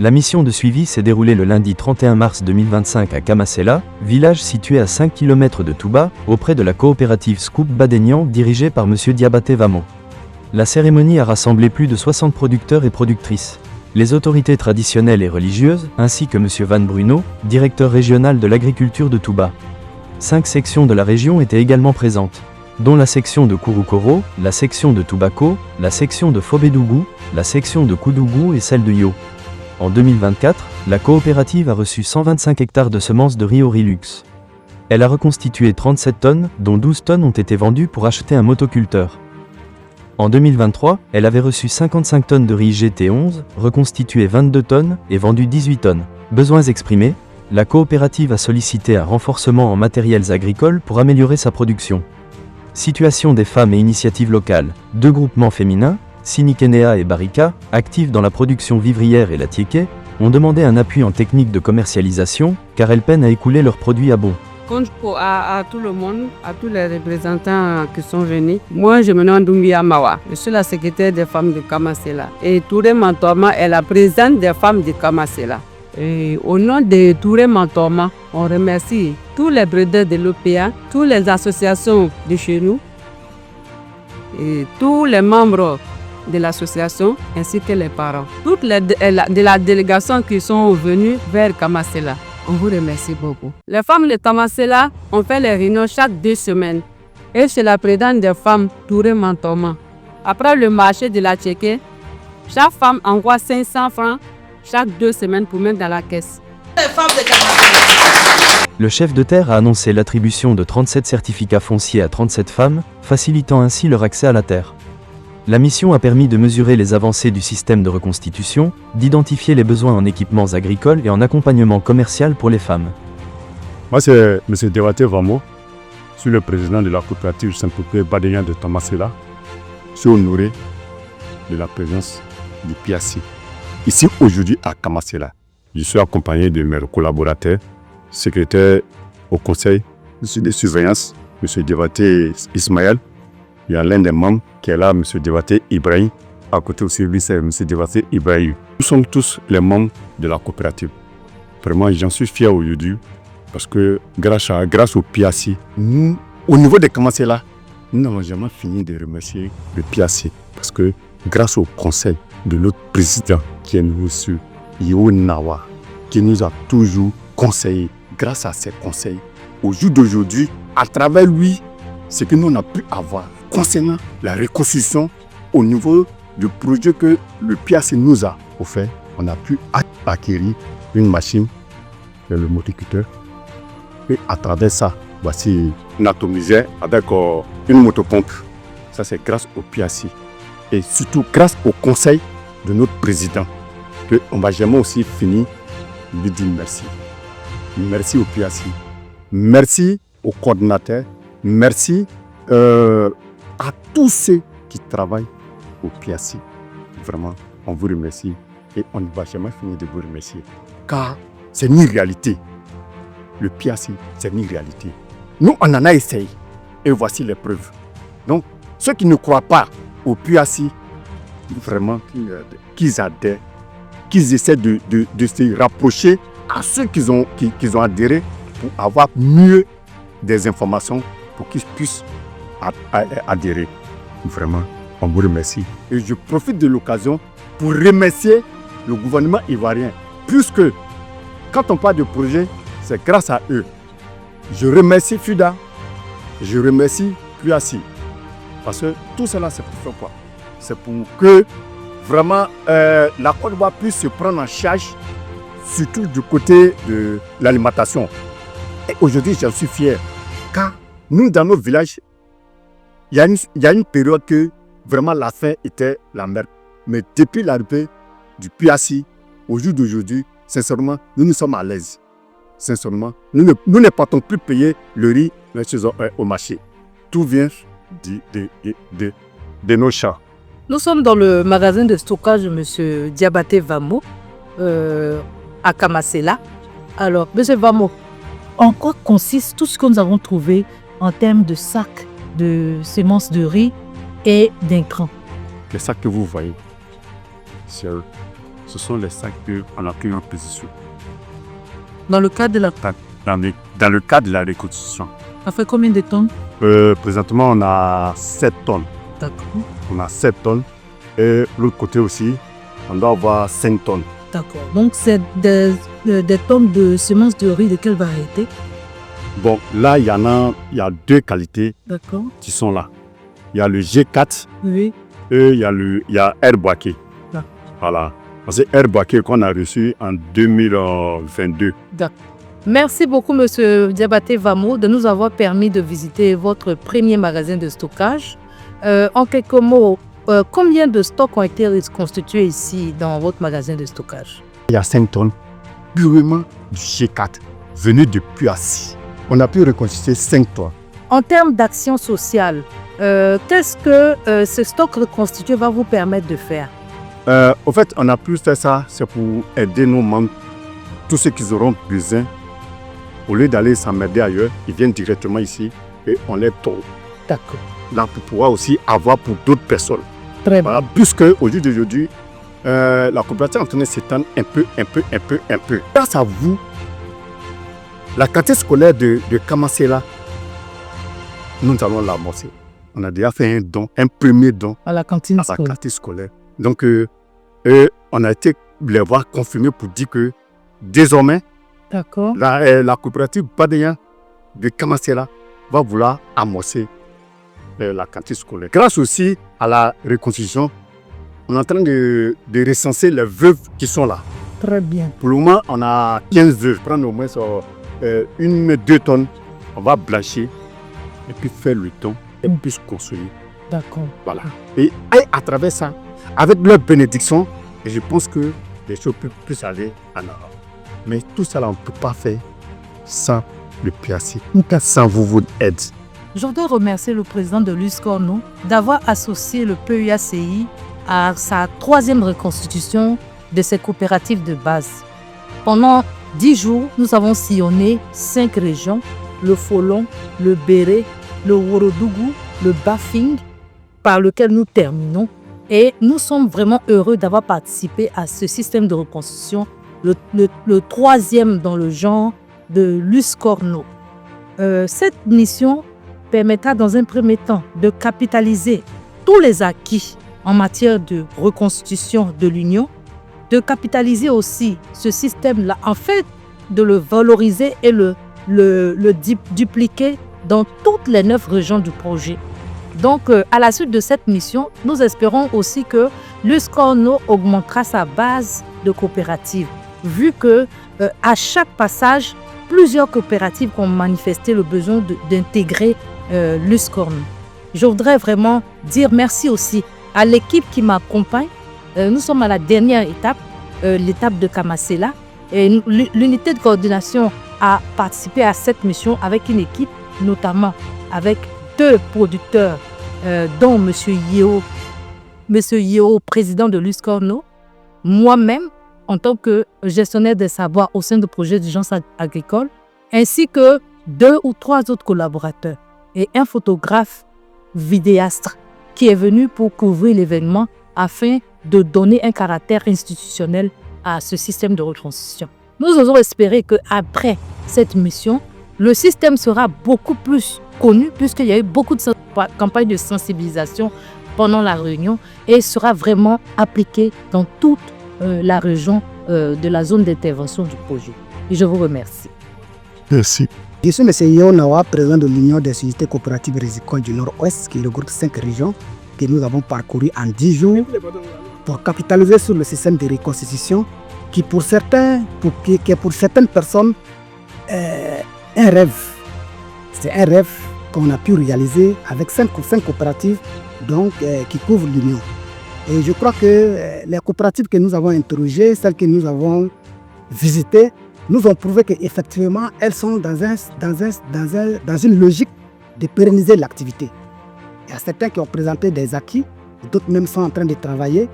La mission de suivi s'est déroulée le lundi 31 mars 2025 à Kamasela, village situé à 5 km de Touba, auprès de la coopérative Scoop Badenian dirigée par M. Diabaté Vamo. La cérémonie a rassemblé plus de 60 producteurs et productrices. Les autorités traditionnelles et religieuses, ainsi que M. Van Bruno, directeur régional de l'agriculture de Touba. 5 sections de la région étaient également présentes, dont la section de Kouroukoro, la section de Toubako, la section de Fobédougou, la section de Koudougou et celle de Yo. En 2024, la coopérative a reçu 125 hectares de semences de riz Aurilux. Elle a reconstitué 37 tonnes, dont 12 tonnes ont été vendues pour acheter un motoculteur. En 2023, elle avait reçu 55 tonnes de riz GT11, reconstitué 22 tonnes et vendu 18 tonnes. Besoins exprimés, la coopérative a sollicité un renforcement en matériels agricoles pour améliorer sa production. Situation des femmes et initiatives locales, 2 groupements féminins, Sinikenea et Barika, actifs dans la production vivrière et la tiéké, ont demandé un appui en technique de commercialisation, car elles peinent à écouler leurs produits à bon. À tout le monde, à tous les représentants qui sont venus. Moi, je me nomme Doumbia Mawa. Je suis la secrétaire des femmes de Kamasela. Et Touré Mantorma est la présidente des femmes de Kamasela. Et au nom de Touré Mantorma, on remercie tous les bredeurs de l'OPA, toutes les associations de chez nous, et tous les membres de l'association ainsi que les parents. Toutes les de la délégation qui sont venues vers Kamasela. On vous remercie beaucoup. Les femmes de Kamasela ont fait les réunions chaque 2 semaines. Et c'est la présidente des femmes, Touré Mantorma. Après le marché de la Tchéké, chaque femme envoie 500 francs chaque 2 semaines pour mettre dans la caisse. Le chef de terre a annoncé l'attribution de 37 certificats fonciers à 37 femmes, facilitant ainsi leur accès à la terre. La mission a permis de mesurer les avancées du système de reconstitution, d'identifier les besoins en équipements agricoles et en accompagnement commercial pour les femmes. Moi, c'est M. Diabaté Vamo. Je suis le président de la coopérative Saint-Poupé Badenian de Kamasela. Je suis honoré de la présence du PIACI. Ici, aujourd'hui, à Kamasela, je suis accompagné de mes collaborateurs, secrétaire au conseil de surveillance, M. Diabaté Ismaël. Il y a l'un des membres qui est là, M. Diabaté Ibrahim. À côté aussi, lui, c'est M. Diabaté Ibrahim. Nous sommes tous les membres de la coopérative. Vraiment, j'en suis fier aujourd'hui parce que grâce au PIACI, nous, au niveau de Kamasela, nous n'avons jamais fini de remercier le PIACI parce que grâce au conseil de notre président qui est M. Yo Nawa, qui nous a toujours conseillé, grâce à ses conseils, au jour d'aujourd'hui, à travers lui, ce que nous on a pu avoir concernant la reconstruction au niveau du projet que le PIACI nous a offert, on a pu acquérir une machine, le motoculteur. Et à travers ça, voici un atomiseur avec une motopompe. Ça, c'est grâce au PIACI. Et surtout grâce au conseil de notre président, qu'on ne va jamais aussi finir de lui dire merci. Merci au PIACI. Merci au coordinateur. Merci à tous ceux qui travaillent au PIACI. Vraiment, on vous remercie et on ne va jamais finir de vous remercier. Car c'est une réalité. Le PIACI, c'est une réalité. Nous, on en a essayé et voici les preuves. Donc, ceux qui ne croient pas au PIACI, vraiment qu'ils adhèrent, qu'ils essaient de se rapprocher à ceux qui ont adhéré pour avoir mieux des informations pour qu'ils puissent adhérer. Vraiment, on vous remercie. Et je profite de l'occasion pour remercier le gouvernement ivoirien, puisque quand on parle de projet, c'est grâce à eux. Je remercie FUDA, je remercie PIACI, parce que tout cela c'est pour faire quoi? C'est pour que vraiment la Côte d'Ivoire puisse se prendre en charge, surtout du côté de l'alimentation. Et aujourd'hui, j'en suis fier, car nous, dans nos villages, il y a une période que vraiment la faim était la merde. Mais depuis l'arrivée du PIACI, au jour d'aujourd'hui, sincèrement, nous sommes à l'aise. Sincèrement, nous ne partons plus payer le riz au marché. Tout vient de nos champs. Nous sommes dans le magasin de stockage de M. Diabaté Vamo, à Kamasela. Alors, M. Vamo, en quoi consiste tout ce que nous avons trouvé en termes de sacs de semences de riz et d'intrants? Les sacs que vous voyez, ce Ce sont les sacs qu'on a pris en position. Dans le cadre de la... Dans le cadre de la reconstitution. Ça fait combien de tonnes? Présentement, on a 7 tonnes. D'accord. On a 7 tonnes. Et l'autre côté aussi, on doit avoir 5 tonnes. D'accord. Donc, c'est des tonnes de semences de riz de quelle variété? Bon, là, il y a 2 qualités D'accord. qui sont là. Il y a le G4 Oui. et il y a Air Boaké. Ah. Voilà. C'est Air Boaké qu'on a reçu en 2022. D'accord. Merci beaucoup, Monsieur Diabaté Vamo, de nous avoir permis de visiter votre premier magasin de stockage. En quelques mots, combien de stocks ont été constitués ici dans votre magasin de stockage? Il y a 5 tonnes purement du G4 venu de Puassi. On a pu reconstituer 5 tonnes. En termes d'action sociale, qu'est-ce que ce stock reconstitué va vous permettre de faire? Au fait, on a pu faire ça, c'est pour aider nos membres, tous ceux qui auront besoin. Au lieu d'aller s'emmerder ailleurs, ils viennent directement ici et on les trouve. D'accord. Là, pour pouvoir aussi avoir pour d'autres personnes. Très bien. Voilà, puisque au jour d'aujourd'hui, la coopérative est en train de s'étendre un peu. Grâce à vous, la cantine scolaire de Kamasela, nous allons l'amorcer. On a déjà fait un don, un premier don À la cantine à la scolaire. cantine scolaire. Donc, on a été les voir confirmer pour dire que désormais, D'accord. la coopérative Badeyan de Kamasela va vouloir amorcer la cantine scolaire. Grâce aussi à la reconstitution, on est en train de recenser les veuves qui sont là. Très bien. Pour le moment, on a 15 veuves. Prendre au moins 1-2 tonnes. On va blanchir et puis faire le don et puis construire. D'accord. Voilà. Et à travers ça, avec leur bénédiction, et je pense que les choses peuvent aller en avant. Mais tout ça, là, on ne peut pas faire sans le PAC, sans votre aide. Je voudrais remercier le président de l'USCORNO d'avoir associé le PUACI à sa 3e reconstitution de ses coopératives de base. Pendant 10 jours, nous avons sillonné 5 régions, le Folon, le Béré, le Worodougou, le Bafing, par lequel nous terminons. Et nous sommes vraiment heureux d'avoir participé à ce système de reconstruction, le 3e dans le genre de l'USCORNO. Cette mission permettra dans un premier temps de capitaliser tous les acquis en matière de reconstitution de l'Union, de capitaliser aussi ce système-là, en fait, de le valoriser et le dupliquer dans toutes les 9 régions du projet. Donc, à la suite de cette mission, nous espérons aussi que l'USCORNO augmentera sa base de coopératives, vu que à chaque passage, plusieurs coopératives ont manifesté le besoin d'intégrer l'USCORNO. Je voudrais vraiment dire merci aussi à l'équipe qui m'accompagne. Nous sommes à la dernière étape, l'étape de Kamasela. Et l'unité de coordination a participé à cette mission avec une équipe, notamment avec 2 producteurs, dont M. Yeo, président de l'USCORNO, moi-même, en tant que gestionnaire des savoirs au sein du projet d'urgence agricole, ainsi que 2 ou 3 autres collaborateurs et un photographe vidéaste qui est venu pour couvrir l'événement afin de donner un caractère institutionnel à ce système de reconstruction. Nous osons espérer qu'après cette mission, le système sera beaucoup plus connu puisqu'il y a eu beaucoup de campagnes de sensibilisation pendant la réunion et sera vraiment appliqué dans toute la région de la zone d'intervention du projet. Et je vous remercie. Merci. Je suis M. Yeo Nawa, président de l'Union des sociétés coopératives rizicoles du Nord-Ouest, qui regroupe 5 régions que nous avons parcourues en 10 jours pour capitaliser sur le système de reconstitution qui pour certaines personnes est un rêve. C'est un rêve qu'on a pu réaliser avec 5 coopératives donc, qui couvrent l'Union. Et je crois que les coopératives que nous avons interrogées, celles que nous avons visitées, nous ont prouvé qu'effectivement, elles sont dans une logique de pérenniser l'activité. Il y a certains qui ont présenté des acquis, d'autres même sont en train de travailler.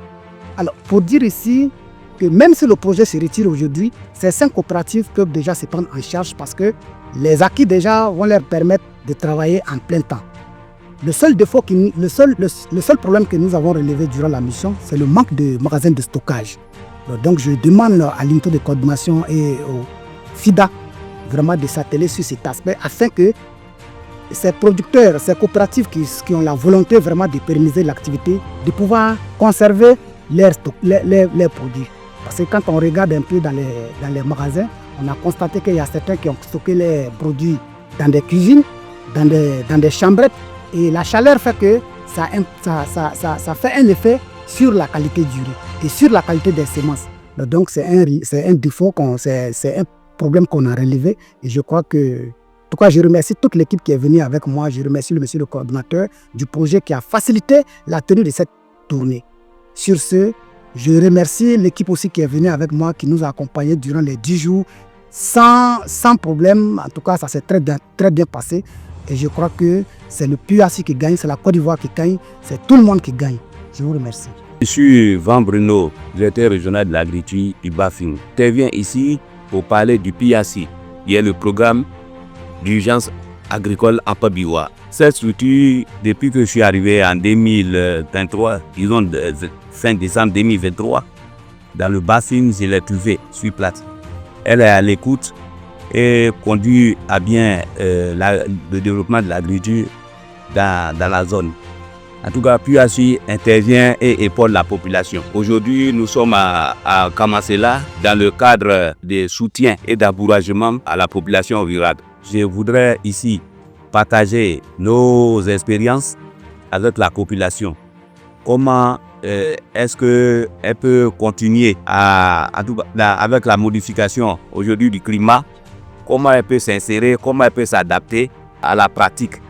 Alors, pour dire ici que même si le projet se retire aujourd'hui, ces 5 coopératives peuvent déjà se prendre en charge parce que les acquis déjà vont leur permettre de travailler en plein temps. Le seul problème que nous avons relevé durant la mission, c'est le manque de magasins de stockage. Donc je demande à l'unité de coordination et au FIDA vraiment de s'atteler sur cet aspect afin que ces producteurs, ces coopératives qui ont la volonté vraiment de pérenniser l'activité, de pouvoir conserver leurs produits. Parce que quand on regarde un peu dans les magasins, on a constaté qu'il y a certains qui ont stocké les produits dans des cuisines, dans des chambrettes. Et la chaleur fait que ça fait un effet sur la qualité du riz et sur la qualité des semences. Donc c'est un défaut, c'est un problème qu'on a relevé. Et je crois que, en tout cas, je remercie toute l'équipe qui est venue avec moi. Je remercie le monsieur le coordinateur du projet qui a facilité la tenue de cette tournée. Sur ce, je remercie l'équipe aussi qui est venue avec moi, qui nous a accompagnés durant les 10 jours sans problème. En tout cas, ça s'est très bien passé. Et je crois que c'est le PUAC qui gagne, c'est la Côte d'Ivoire qui gagne, c'est tout le monde qui gagne. Je vous remercie. Je suis Van Bruno, directeur régional de l'agriculture du Bafing. Je viens ici pour parler du PIAC, qui est le programme d'urgence agricole en Côte d'Ivoire. Cette structure, depuis que je suis arrivé en 2023, disons fin décembre 2023, dans le Bafing, je l'ai trouvée sur place. Elle est à l'écoute et conduit à bien le développement de l'agriculture dans la zone. En tout cas, PUAC intervient et épaule la population. Aujourd'hui, nous sommes à Kamasela dans le cadre des soutiens et d'encouragement à la population rurale. Je voudrais ici partager nos expériences avec la population. Comment est-ce qu'elle peut continuer avec la modification aujourd'hui du climat? Comment elle peut s'insérer, comment elle peut s'adapter à la pratique?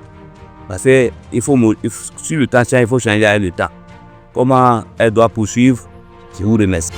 Parce que sur le temps, il faut changer avec le temps. Comment elle doit poursuivre? Je vous remercie.